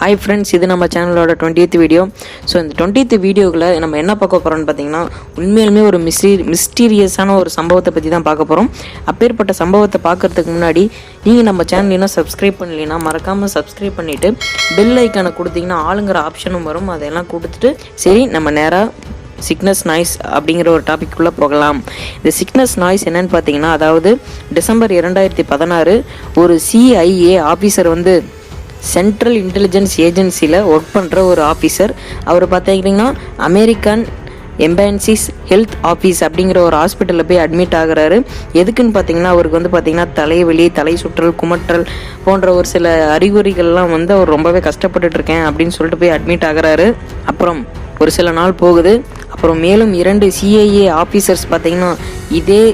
Hi friends, இது நம்ம சேனலோட 20th வீடியோ. ஸோ இந்த 20th வீடியோவில் நம்ம என்ன பார்க்க போகிறோம்னு பார்த்தீங்கன்னா, உண்மையிலுமே ஒரு மிஸ்டீரியஸான ஒரு சம்பவத்தை பற்றி தான் பார்க்க போகிறோம். அப்பேற்பட்ட சம்பவத்தை பார்க்குறதுக்கு முன்னாடி நீங்கள் நம்ம சேனல் இன்னும் சப்ஸ்கிரைப் பண்ணலைன்னா மறக்காமல் சப்ஸ்கிரைப் பண்ணிவிட்டு பெல் ஐக்கானை கொடுத்தீங்கன்னா ஆளுங்கிற ஆப்ஷனும் வரும். அதெல்லாம் கொடுத்துட்டு சரி நம்ம நேராக சிக்னஸ் நாய்ஸ் அப்படிங்கிற ஒரு டாபிக்குள்ளே போகலாம். இந்த சிக்னஸ் நாய்ஸ் என்னன்னு பார்த்தீங்கன்னா, அதாவது டிசம்பர் 2016 ஒரு CIA ஆஃபீஸர் வந்து சென்ட்ரல் இன்டெலிஜென்ஸ் ஏஜென்சியில் ஒர்க் பண்ணுற ஒரு ஆஃபீஸர். அவர் பார்த்தீங்கன்னா அமெரிக்கன் எம்பேசிஸ் ஹெல்த் ஆஃபீஸ் அப்படிங்கிற ஒரு ஹாஸ்பிட்டலில் போய் அட்மிட் ஆகுறாரு. எதுக்குன்னு பார்த்தீங்கன்னா, அவருக்கு வந்து பார்த்தீங்கன்னா தலைவலி, தலை சுற்றல், குமட்டல் போன்ற ஒரு சில அறிகுறிகள்லாம் வந்து அவர் ரொம்பவே கஷ்டப்பட்டுட்டு இருக்கேன் அப்படின்னு சொல்லிட்டு போய் அட்மிட் ஆகுறாரு. அப்புறம் ஒரு சில நாள் போகுது. அப்புறம் மேலும் 2 CIA ஆஃபீஸர்ஸ் பார்த்தீங்கன்னா இதே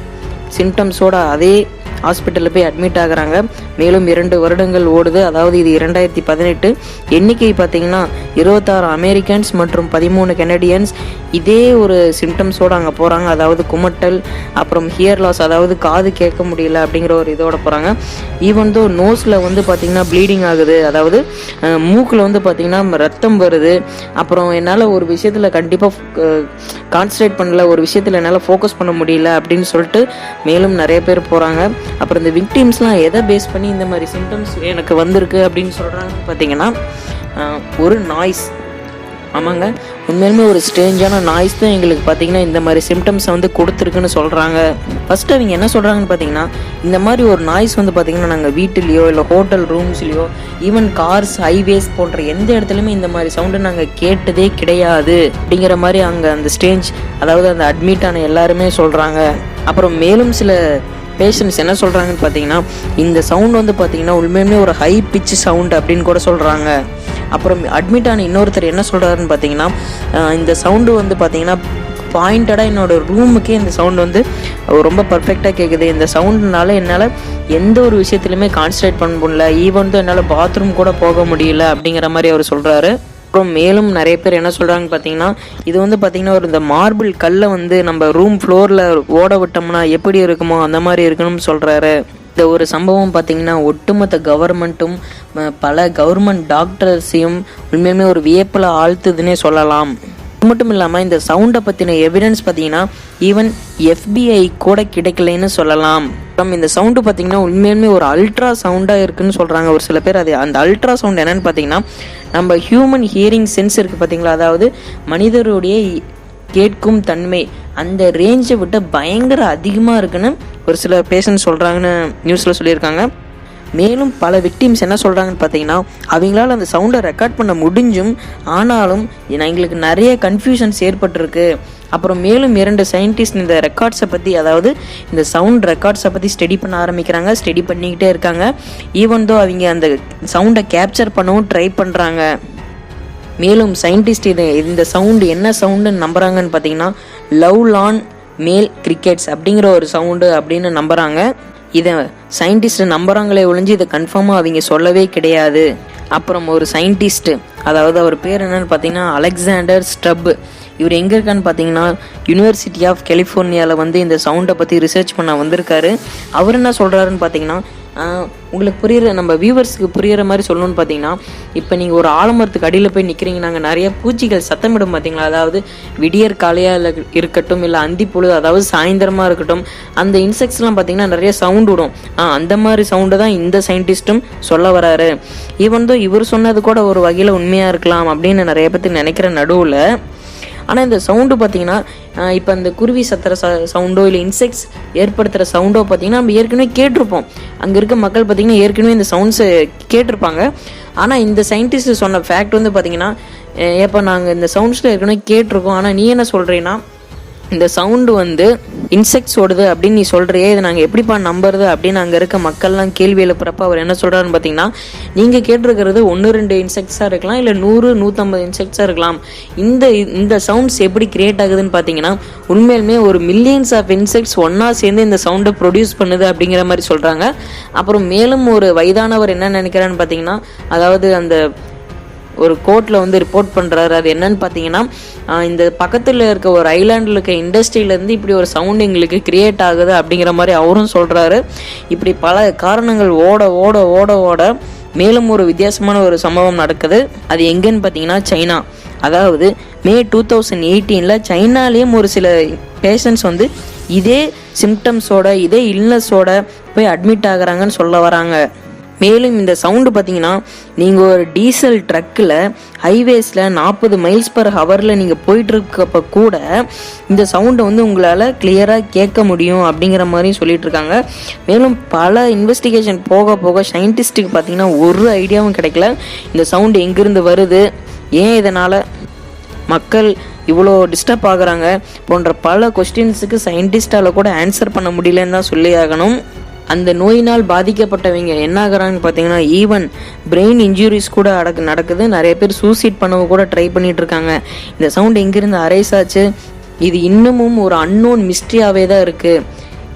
சிம்டம்ஸோட அதே ஹாஸ்பிட்டலில் போய் அட்மிட் ஆகுறாங்க. மேலும் 2 வருடங்கள் ஓடுது. அதாவது இது 2018. எண்ணிக்கை பார்த்தீங்கன்னா 26 அமெரிக்கன்ஸ் மற்றும் 13 கெனடியன்ஸ் இதே ஒரு சிம்டம்ஸோடு அங்கே போகிறாங்க. அதாவது குமட்டல், அப்புறம் ஹியர் லாஸ், அதாவது காது கேட்க முடியல அப்படிங்கிற ஒரு இதோட போகிறாங்க. ஈவன் தோ நோஸில் வந்து பார்த்திங்கன்னா ப்ளீடிங் ஆகுது, அதாவது மூக்கில் வந்து பார்த்திங்கன்னா ரத்தம் வருது. அப்புறம் என்னால் ஒரு விஷயத்தில் கண்டிப்பாக கான்சன்ட்ரேட் பண்ணல, ஒரு விஷயத்தில் என்னால் ஃபோக்கஸ் பண்ண முடியல அப்படின்னு சொல்லிட்டு மேலும் நிறைய பேர் போகிறாங்க. அப்புறம் இந்த விக்டிம்ஸ்லாம் எதை பேஸ் பண்ணி இந்த மாதிரி சிம்டம்ஸ் எனக்கு வந்திருக்கு அப்படின்னு சொல்கிறாங்கன்னு பார்த்தீங்கன்னா, ஒரு நாய்ஸ். ஆமாங்க, உண்மையிலுமே ஒரு ஸ்ட்ரேஞ்சான நாய்ஸ் தான் எங்களுக்கு பார்த்தீங்கன்னா இந்த மாதிரி சிம்டம்ஸை வந்து கொடுத்துருக்குன்னு சொல்கிறாங்க. ஃபஸ்ட்டு அவங்க என்ன சொல்கிறாங்கன்னு பார்த்தீங்கன்னா, இந்த மாதிரி ஒரு நாய்ஸ் வந்து பார்த்திங்கன்னா நாங்கள் வீட்டிலையோ இல்லை ஹோட்டல் ரூம்ஸ்லையோ ஈவன் கார்ஸ், ஹைவேஸ் போன்ற எந்த இடத்துலையுமே இந்த மாதிரி சவுண்டு நாங்கள் கேட்டதே கிடையாது அப்படிங்கிற மாதிரி அங்கே அந்த ஸ்டேஞ்ச், அதாவது அந்த அட்மிட் ஆன எல்லாருமே சொல்கிறாங்க. அப்புறம் மேலும் சில பேஷண்ட்ஸ் என்ன சொல்கிறாங்கன்னு பார்த்தீங்கன்னா, இந்த சவுண்ட் வந்து பார்த்திங்கன்னா உண்மையுமே ஒரு ஹை பிச் சவுண்ட் அப்படின்னு கூட சொல்கிறாங்க. அப்புறம் அட்மிட் ஆன இன்னொருத்தர் என்ன சொல்கிறாருன்னு பார்த்தீங்கன்னா, இந்த சவுண்டு வந்து பார்த்திங்கன்னா பாயிண்டடாக என்னோடய ரூமுக்கே இந்த சவுண்டு வந்து ரொம்ப பர்ஃபெக்டாக கேட்குது. இந்த சவுண்டுனால என்னால் எந்த ஒரு விஷயத்துலையுமே கான்சன்ட்ரேட் பண்ண முடியல, ஈவன் தான் என்னால் பாத்ரூம் கூட போக முடியல அப்படிங்கிற மாதிரி அவர் சொல்கிறாரு. அப்புறம் மேலும் நிறைய பேர் என்ன சொல்கிறாங்கன்னு பார்த்தீங்கன்னா, இது வந்து பார்த்திங்கன்னா ஒரு இந்த மார்பிள் கல்லை வந்து நம்ம ரூம் ஃப்ளோரில் ஓட விட்டோம்னா எப்படி இருக்குமோ அந்த மாதிரி இருக்கணும்னு சொல்கிறாரு. இந்த ஒரு சம்பவம் பார்த்திங்கன்னா ஒட்டுமொத்த கவர்மெண்ட்டும் பல கவர்மெண்ட் டாக்டர்ஸையும் உண்மையுமே ஒரு வியப்பில் ஆழ்த்துதுன்னே சொல்லலாம். அது மட்டும் இல்லாமல் இந்த சவுண்டை பற்றின எவிடன்ஸ் பார்த்திங்கன்னா ஈவன் FBI கூட கிடைக்கலன்னு சொல்லலாம். அப்புறம் இந்த சவுண்டு பார்த்திங்கன்னா உண்மையுமே ஒரு அல்ட்ரா சவுண்டாக இருக்குதுன்னு சொல்கிறாங்க ஒரு சில பேர். அது அந்த அல்ட்ரா சவுண்ட் என்னென்னு பார்த்திங்கன்னா, நம்ம ஹியூமன் ஹியரிங் சென்ஸ் இருக்குது பார்த்திங்களா, அதாவது மனிதருடைய கேட்கும் தன்மை அந்த ரேஞ்சை விட பயங்கர அதிகமாக இருக்குன்னு ஒரு சில பேஷண்ட் சொல்கிறாங்கன்னு நியூஸில் சொல்லியிருக்காங்க. மேலும் பல விக்டிம்ஸ் என்ன சொல்கிறாங்கன்னு பார்த்தீங்கன்னா, அவங்களால அந்த சவுண்டை ரெக்கார்ட் பண்ண முடிஞ்சும் ஆனாலும் எங்களுக்கு நிறைய கன்ஃபியூஷன்ஸ் ஏற்பட்டிருக்கு. அப்புறம் மேலும் 2 சயின்டிஸ்ட் இந்த ரெக்கார்ட்ஸை பற்றி, அதாவது இந்த சவுண்ட் ரெக்கார்ட்ஸை பற்றி ஸ்டடி பண்ண ஆரம்பிக்கிறாங்க. ஸ்டடி பண்ணிக்கிட்டே இருக்காங்க. ஈவன் தோ அவங்க அந்த சவுண்டை கேப்சர் பண்ணவும் ட்ரை பண்ணுறாங்க. மேலும் சயின்டிஸ்ட் இந்த சவுண்டு என்ன சவுண்டுன்னு நம்புகிறாங்கன்னு பார்த்தீங்கன்னா, லவ் லான் மேல் கிரிக்கெட்ஸ் அப்படிங்கிற ஒரு சவுண்டு அப்படின்னு நம்புகிறாங்க. இதை சயின்டிஸ்ட் நம்புகிறாங்களே ஒழிஞ்சு இதை கன்ஃபார்மாக அவங்க சொல்லவே கிடையாது. அப்புறம் ஒரு சயின்டிஸ்ட்டு, அதாவது அவர் பேர் என்னன்னு பார்த்தீங்கன்னா அலெக்சாண்டர் ஸ்டப். இவர் எங்கே இருக்கான்னு பார்த்தீங்கன்னா யூனிவர்சிட்டி ஆஃப் கலிஃபோர்னியாவில் வந்து இந்த சவுண்டை பற்றி ரிசர்ச் பண்ண வந்திருக்காரு. அவர் என்ன சொல்கிறாருன்னு பார்த்தீங்கன்னா, உங்களுக்கு புரியுற, நம்ம வியூவர்ஸுக்கு புரிகிற மாதிரி சொல்லணும்னு பார்த்தீங்கன்னா, இப்போ நீங்கள் ஒரு ஆலமரத்துக்கு அடியில் போய் நிற்கிறீங்க, நாங்கள் நிறைய பூச்சிகள் சத்தமிடும் பார்த்தீங்களா, அதாவது விடியற் காலையாக இருக்கட்டும் இல்லை அந்திப்பொழுது, அதாவது சாயந்தரமாக இருக்கட்டும், அந்த இன்செக்ட்ஸ்லாம் பார்த்தீங்கன்னா நிறைய சவுண்டு விடும். அந்த மாதிரி சவுண்டு தான் இந்த சயின்டிஸ்ட்டும் சொல்ல வராரு. ஈவன் தோ இவர் சொன்னது கூட ஒரு வகையில் உண்மையாக இருக்கலாம் அப்படின்னு நிறைய பேர் நினைக்கிற நடுவில், ஆனால் இந்த சவுண்டு பார்த்திங்கன்னா இப்போ இந்த குருவி சத்துற சவுண்டோ இல்லை இன்செக்ட்ஸ் ஏற்படுத்துகிற சவுண்டோ பார்த்திங்கன்னா நம்ம ஏற்கனவே கேட்டிருப்போம். அங்கே இருக்க மக்கள் பார்த்திங்கன்னா ஏற்கனவே இந்த சவுண்ட்ஸை கேட்டிருப்பாங்க. ஆனால் இந்த சயின்டிஸ்ட் சொன்ன ஃபேக்ட் வந்து பார்த்திங்கன்னா, ஏப்போ நாங்கள் இந்த சவுண்ட்ஸில் ஏற்கனவே கேட்டிருக்கோம், ஆனால் நீ என்ன சொல்கிறீன்னா இந்த சவுண்டு வந்து இன்செக்ட்ஸ் ஓடுது அப்படின்னு நீ சொல்கிறியே, இதை நாங்கள் எப்படிப்பா நம்புறது அப்படின்னு அங்கே இருக்க மக்கள்லாம் கேள்வி எழுப்புறப்ப அவர் என்ன சொல்கிறாருன்னு பார்த்தீங்கன்னா, நீங்கள் கேட்டிருக்கிறது 1-2 இன்செக்ட்ஸாக இருக்கலாம், இல்லை 100-150 இன்செக்ட்ஸாக இருக்கலாம். இந்த சவுண்ட்ஸ் எப்படி கிரியேட் ஆகுதுன்னு பார்த்தீங்கன்னா உண்மையிலுமே ஒரு மில்லியன்ஸ் ஆஃப் இன்செக்ட்ஸ் ஒன்றா சேர்ந்து இந்த சவுண்டை ப்ரொடியூஸ் பண்ணுது அப்படிங்கிற மாதிரி சொல்கிறாங்க. அப்புறம் மேலும் ஒரு வயதானவர் என்ன நினைக்கிறான்னு பார்த்தீங்கன்னா, அதாவது அந்த ஒரு கோர்ட்டில் வந்து ரிப்போர்ட் பண்ணுறாரு. அது என்னன்னு பார்த்தீங்கன்னா, இந்த பக்கத்தில் இருக்க ஒரு ஐலாண்டில் இருக்க இண்டஸ்ட்ரியிலேருந்து இப்படி ஒரு சவுண்ட் எங்களுக்கு கிரியேட் ஆகுது அப்படிங்கிற மாதிரி அவரும் சொல்கிறாரு. இப்படி பல காரணங்கள் ஓட ஓட ஓட ஓட மேலும் ஒரு வித்தியாசமான ஒரு சம்பவம் நடக்குது. அது எங்கன்னு பார்த்தீங்கன்னா சைனா. அதாவது மே 2018 சைனாலேயும் ஒரு சில பேஷண்ட்ஸ் வந்து இதே சிம்டம்ஸோட இதே இல்னஸோட போய் அட்மிட் ஆகுறாங்கன்னு சொல்ல வராங்க. மேலும் இந்த சவுண்டு பார்த்தீங்கன்னா நீங்கள் ஒரு டீசல் ட்ரக்கில் ஹைவேஸில் 40 மைல்ஸ்/ஹவரில் நீங்கள் போயிட்டுருக்கப்ப கூட இந்த சவுண்டை வந்து உங்களால் கிளியராக கேட்க முடியும் அப்படிங்கிற மாதிரி சொல்லிட்டு இருக்காங்க. மேலும் பல இன்வெஸ்டிகேஷன் போக போக சயின்டிஸ்ட்டுக்கு பார்த்தீங்கன்னா ஒரு ஐடியாவும் கிடைக்கல இந்த சவுண்டு எங்கேருந்து வருது, ஏன் இதனால் மக்கள் இவ்வளோ டிஸ்டர்ப் ஆகுறாங்க போன்ற பல கொஸ்டின்ஸுக்கு சயின்டிஸ்டால் கூட ஆன்சர் பண்ண முடியலன்னு தான் சொல்லி ஆகணும். அந்த நோயினால் பாதிக்கப்பட்டவங்க என்ன ஆகுறாங்கன்னு பார்த்தீங்கன்னா ஈவன் பிரெயின் இன்ஜுரிஸ் கூட நடக்குது. நிறைய பேர் சூசைட் பண்ணவங்க கூட ட்ரை பண்ணிட்டு இருக்காங்க. இந்த சவுண்ட் எங்கிருந்து அரைஸ் ஆச்சு, இது இன்னமும் ஒரு அன்னோன் மிஸ்ட்ரியாகவே தான் இருக்குது.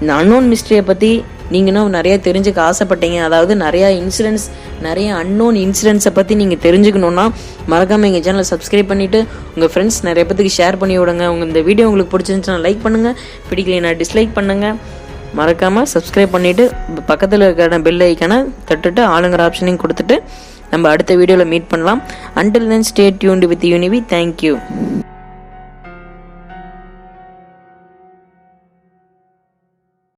இந்த அன்னோன் மிஸ்ட்ரியை பற்றி நீங்களும் நிறைய தெரிஞ்சுக்க ஆசைப்பட்டீங்க, அதாவது நிறைய அன்னோன் இன்சிடென்ட்ஸை பற்றி நீங்கள் தெரிஞ்சுக்கணுன்னா மறக்காமல் எங்கள் சேனலை சப்ஸ்கிரைப் பண்ணிவிட்டு உங்கள் ஃப்ரெண்ட்ஸ் நிறைய பேத்துக்கு ஷேர் பண்ணி விடுங்க. இந்த வீடியோ உங்களுக்கு பிடிச்சிருந்துச்சுன்னா லைக் பண்ணுங்கள், பிடிக்கலைன்னா டிஸ்லைக் பண்ணுங்கள். மறக்காமல் சப்ஸ்கிரைப் பண்ணிவிட்டு பக்கத்தில் இருக்கிற பெல் ஐக்கானை தட்டுட்டு ஆளுங்கிற ஆப்ஷனையும் கொடுத்துட்டு நம்ம அடுத்த வீடியோவில் மீட் பண்ணலாம். Until then, stay tuned with Univi. Thank you.